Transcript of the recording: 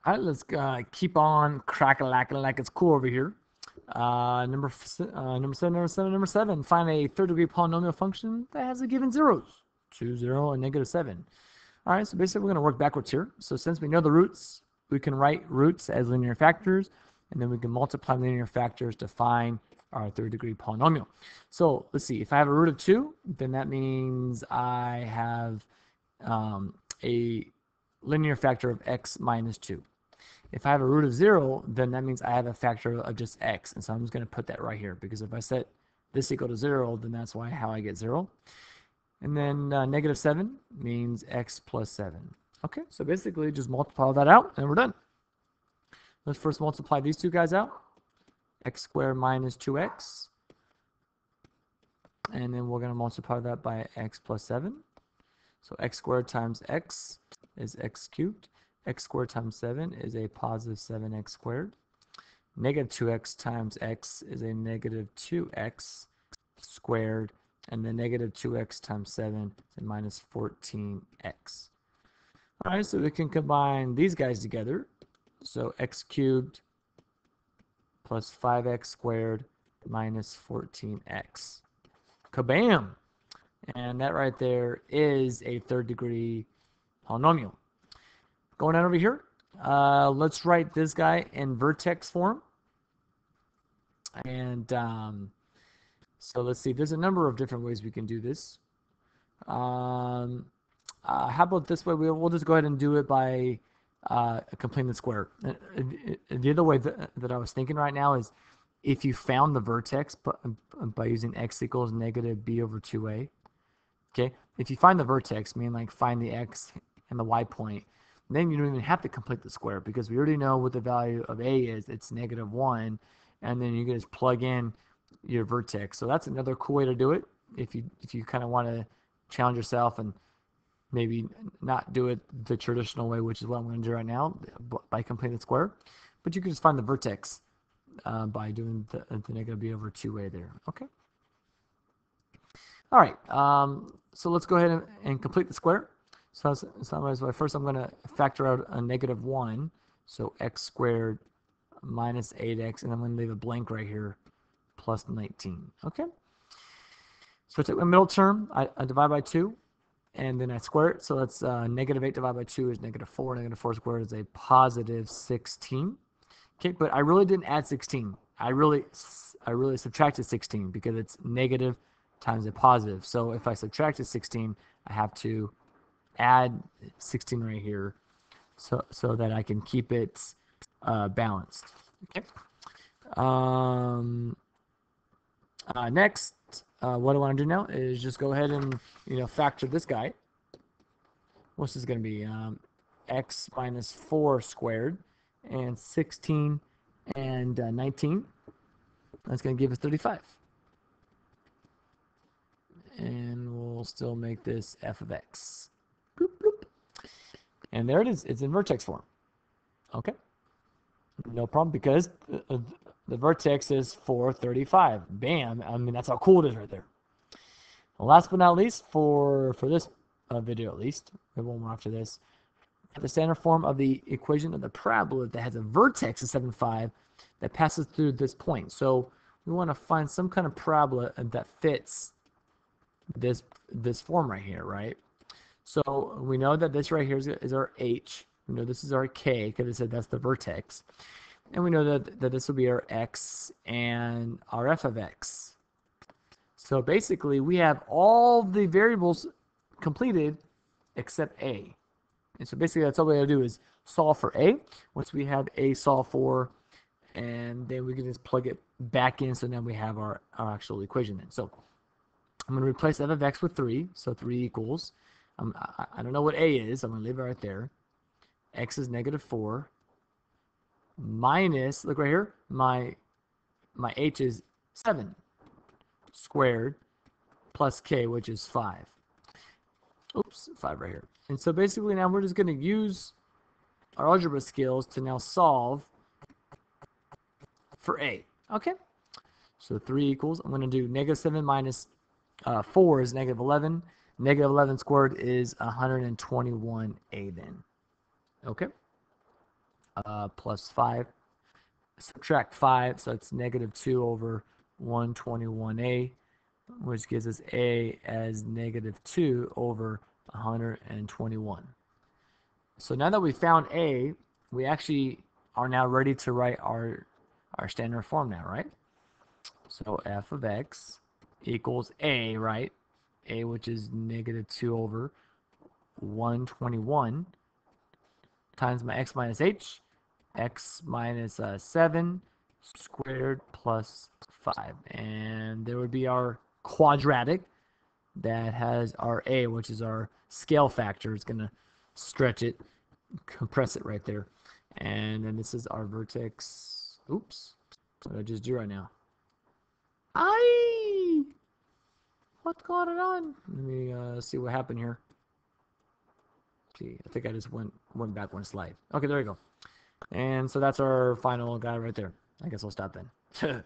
All right, let's keep on crack-a-lacking like it's cool over here. Number seven. Find a third-degree polynomial function that has a given zeros, 2, 0, and -7. All right, so basically we're going to work backwards here. So since we know the roots, we can write roots as linear factors, and then we can multiply linear factors to find our third-degree polynomial. So let's see. If I have a root of 2, then that means I have a linear factor of x minus 2. If I have a root of 0, then that means I have a factor of just x. And so I'm just going to put that right here, because if I set this equal to 0, then that's how I get 0. And then -7 means x plus 7. Okay, so basically just multiply that out, and we're done. Let's first multiply these two guys out. X squared minus 2x. And then we're going to multiply that by x plus 7. So x squared times x is x cubed. X squared times 7 is a positive 7x squared. Negative 2x times x is a negative 2x squared. And then negative 2x times 7 is a minus 14x. All right, so we can combine these guys together. So x cubed plus 5x squared minus 14x. Kabam! And that right there is a third-degree polynomial. Going on over here, let's write this guy in vertex form. And so let's see, there's a number of different ways we can do this. How about this way? We'll just go ahead and do it by completing the square. The other way that I was thinking right now is if you found the vertex by using x equals negative b over 2a. Okay, if you find the vertex, meaning like find the x and the y point, then you don't even have to complete the square, because we already know what the value of a is. It's -1, and then you can just plug in your vertex. So that's another cool way to do it if you kind of want to challenge yourself and maybe not do it the traditional way, which is what I'm going to do right now by completing the square. But you can just find the vertex by doing the negative b over 2a there. Okay. All right. So let's go ahead and complete the square. So first I'm going to factor out a -1. So x squared minus 8x, and I'm going to leave a blank right here, plus 19. Okay. So I take my middle term, I divide by 2, and then I square it. So that's -8 divided by 2 is -4. -4 squared is a positive 16. Okay, but I really didn't add 16. I really subtracted 16 because it's negative times a positive. So if I subtracted 16, I have to add 16 right here so that I can keep it balanced. Okay. Next, what I want to do now is just go ahead and factor this guy. What's this going to be? X minus 4 squared, and 16 and 19. That's going to give us 35. And we'll still make this f of x. Bloop, bloop. And there it is. It's in vertex form. Okay. No problem, because the vertex is 435. Bam. I mean, that's how cool it is right there. And last but not least, for this video at least, we have one more after this, the standard form of the equation of the parabola that has a vertex of 7, 5 that passes through this point. So we want to find some kind of parabola that fits this form right here, right? So we know that this right here is our h. We know this is our k because it said that's the vertex. And we know that this will be our x and our f of x. So basically we have all the variables completed except a. And so basically that's all we have to do is solve for a. Once we have a solved for, and then we can just plug it back in, so now we have our actual equation then. So I'm going to replace f of x with 3, so 3 equals, I don't know what a is, I'm going to leave it right there. X is -4 minus, look right here, my h is 7 squared plus k, which is 5. Oops, 5 right here. And so basically now we're just going to use our algebra skills to now solve for a. Okay, so 3 equals, I'm going to do -7 minus 4 is -11. -11 squared is 121a then. Okay. plus 5. Subtract 5, so it's negative 2 over 121a, which gives us a as negative 2 over 121. So now that we found a, we actually are now ready to write our standard form now, right? So f of x equals a, right? A, which is negative 2 over 121 times my x minus h, x minus 7 squared plus 5. And there would be our quadratic that has our a, which is our scale factor. It's going to stretch it, compress it right there. And then this is our vertex. Oops. What did I just do right now? What's going on? Let me see what happened here. See, I think I just went back one slide. Okay, there we go. And so that's our final guy right there. I guess I'll stop then.